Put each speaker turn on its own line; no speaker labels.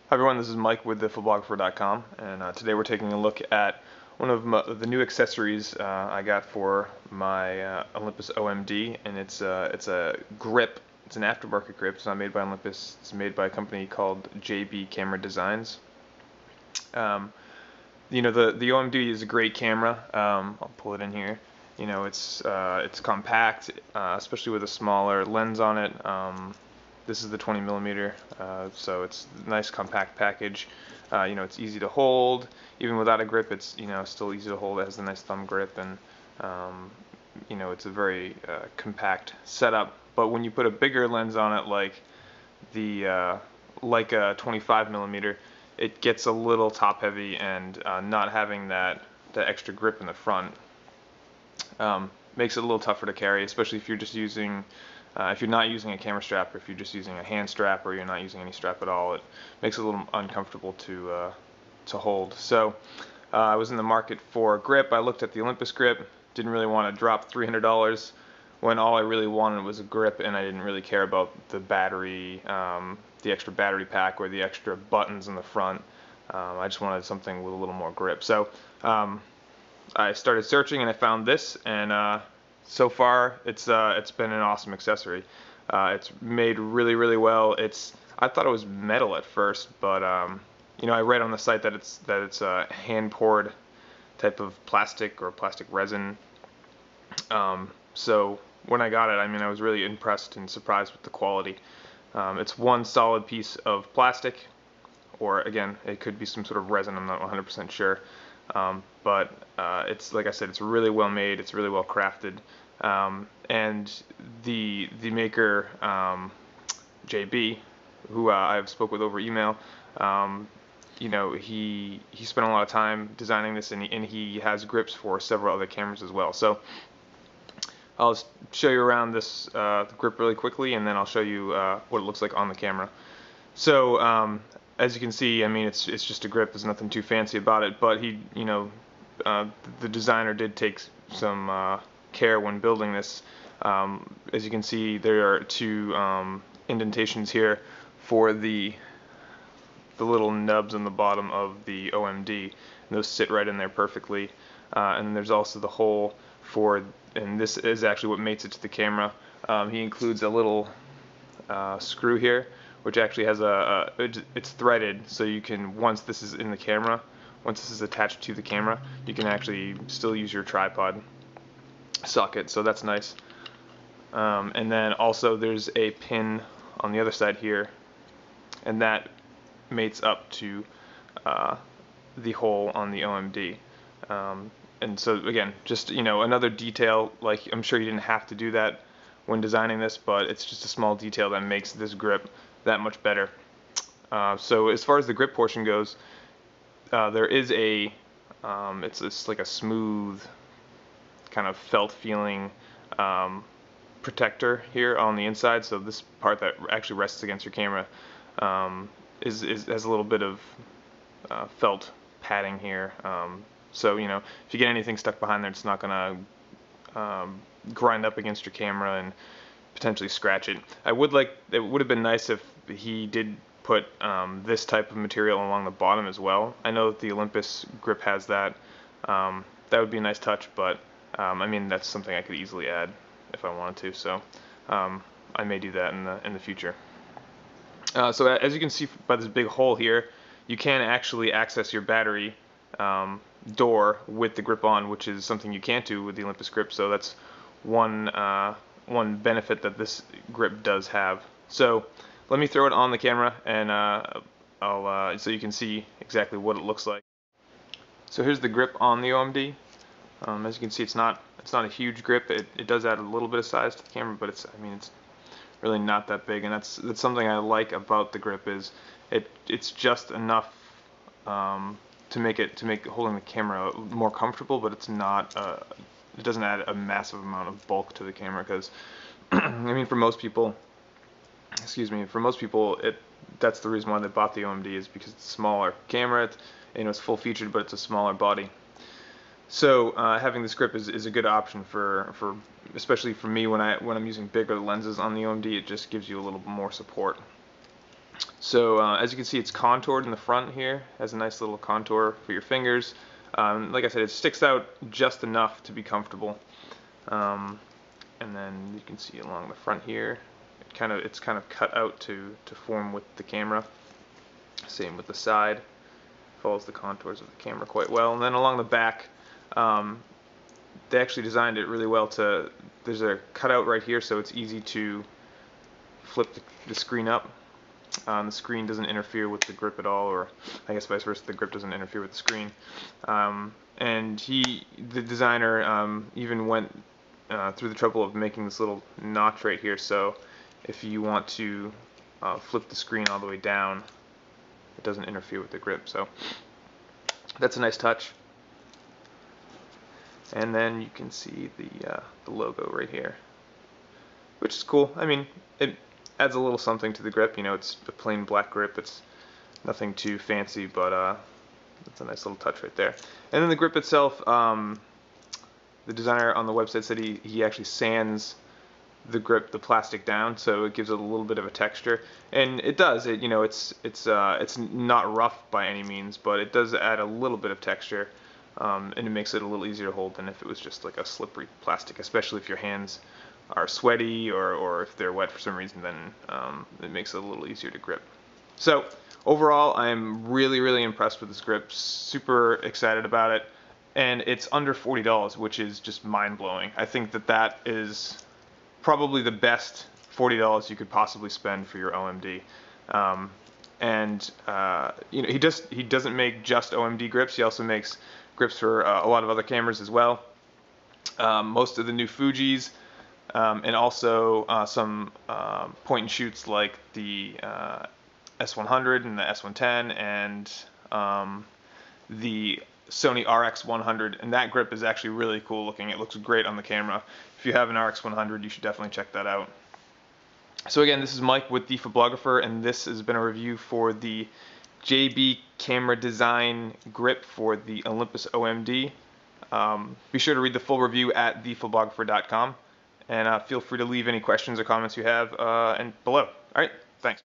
Hi everyone, this is Mike with thephotographer.com, and today we're taking a look at one of the new accessories I got for my Olympus OMD, and it's a grip. It's an aftermarket grip. It's not made by Olympus. It's made by a company called JB Camera Designs. The OMD is a great camera. I'll pull it in here. It's compact, especially with a smaller lens on it. This is the 20 millimeter, so it's a nice compact package. It's easy to hold. Even without a grip, it's still easy to hold. It has a nice thumb grip, and it's a very compact setup. But when you put a bigger lens on it, like a 25 millimeter, it gets a little top heavy, and not having that extra grip in the front makes it a little tougher to carry, especially if you're just using if you're not using a camera strap, or if you're just using a hand strap, or you're not using any strap at all. It makes it a little uncomfortable to hold. So I was in the market for a grip. I looked at the Olympus grip, didn't really want to drop $300 when all I really wanted was a grip, and I didn't really care about the battery, the extra battery pack, or the extra buttons in the front. I just wanted something with a little more grip. So I started searching, and I found this, and so far it's been an awesome accessory. It's made really well. I thought it was metal at first, but I read on the site that it's a hand poured type of plastic or plastic resin. So when I got it, I was really impressed and surprised with the quality. It's one solid piece of plastic, or again, it could be some sort of resin. I'm not 100% sure. But it's, like I said, it's really well made. It's really well crafted, and the maker, JB, who I've spoke with over email, he spent a lot of time designing this, and he has grips for several other cameras as well. So I'll just show you around this grip really quickly, and then I'll show you what it looks like on the camera. So as you can see, it's just a grip. There's nothing too fancy about it, but the designer did take some care when building this. As you can see, there are two indentations here for the little nubs on the bottom of the OMD, and those sit right in there perfectly. And then there's also the hole for, and this is actually what mates it to the camera. He includes a little screw here, which actually has it's threaded, so you can, once this is in the camera, once this is attached to the camera, you can actually still use your tripod socket, so that's nice. And then also there's a pin on the other side here, and that mates up to the hole on the OMD. And so again, just another detail. Like, I'm sure you didn't have to do that when designing this, but it's just a small detail that makes this grip that much better. So as far as the grip portion goes, there is it's like a smooth kind of felt feeling protector here on the inside. So this part that actually rests against your camera has a little bit of felt padding here. So if you get anything stuck behind there, it's not gonna grind up against your camera and potentially scratch it. It would have been nice if he did put this type of material along the bottom as well. I know that the Olympus grip has that. That would be a nice touch, but that's something I could easily add if I wanted to. So I may do that in the future. So as you can see by this big hole here, you can actually access your battery door with the grip on, which is something you can't do with the Olympus grip. So that's one benefit that this grip does have. So let me throw it on the camera, and so you can see exactly what it looks like. So here's the grip on the OMD. As you can see, it's not a huge grip. It does add a little bit of size to the camera, but it's really not that big, and that's something I like about the grip. Is it's just enough to make holding the camera more comfortable, but it's not it doesn't add a massive amount of bulk to the camera, because for most people, that's the reason why they bought the OMD, is because it's a smaller camera. It's full featured, but it's a smaller body. So having this grip is a good option for especially for me when I'm using bigger lenses on the OMD. It just gives you a little more support. So as you can see, it's contoured in the front here. Has a nice little contour for your fingers. Like I said, it sticks out just enough to be comfortable. And then you can see along the front here, it's kind of cut out to form with the camera. Same with the side, follows the contours of the camera quite well. And then along the back, they actually designed it really well there's a cutout right here, so it's easy to flip the screen up. The screen doesn't interfere with the grip at all, or I guess vice versa, the grip doesn't interfere with the screen. And the designer, even went through the trouble of making this little notch right here, so if you want to flip the screen all the way down, it doesn't interfere with the grip. So that's a nice touch. And then you can see the logo right here, which is cool. I mean, it adds a little something to the grip. You know, it's a plain black grip. It's nothing too fancy, but it's a nice little touch right there. And then the grip itself, the designer on the website said he actually sands the grip, the plastic down, so it gives it a little bit of a texture, and it does. You know, it's not rough by any means, but it does add a little bit of texture, and it makes it a little easier to hold than if it was just like a slippery plastic, especially if your hands are sweaty or if they're wet for some reason. Then it makes it a little easier to grip. So overall, I'm really impressed with this grip. Super excited about it. And it's under $40, which is just mind-blowing. I think that is probably the best $40 you could possibly spend for your OMD. You know, he doesn't make just OMD grips. He also makes grips for a lot of other cameras as well. Most of the new Fujis, and also some point and shoots like the S100 and the S110 and the Sony RX100, and that grip is actually really cool looking. It looks great on the camera. If you have an RX100, you should definitely check that out. So again, this is Mike with the Photographer, and this has been a review for the JB Camera Design grip for the Olympus OMD. Be sure to read the full review at thephotographer.com, and feel free to leave any questions or comments you have and below. All right, thanks.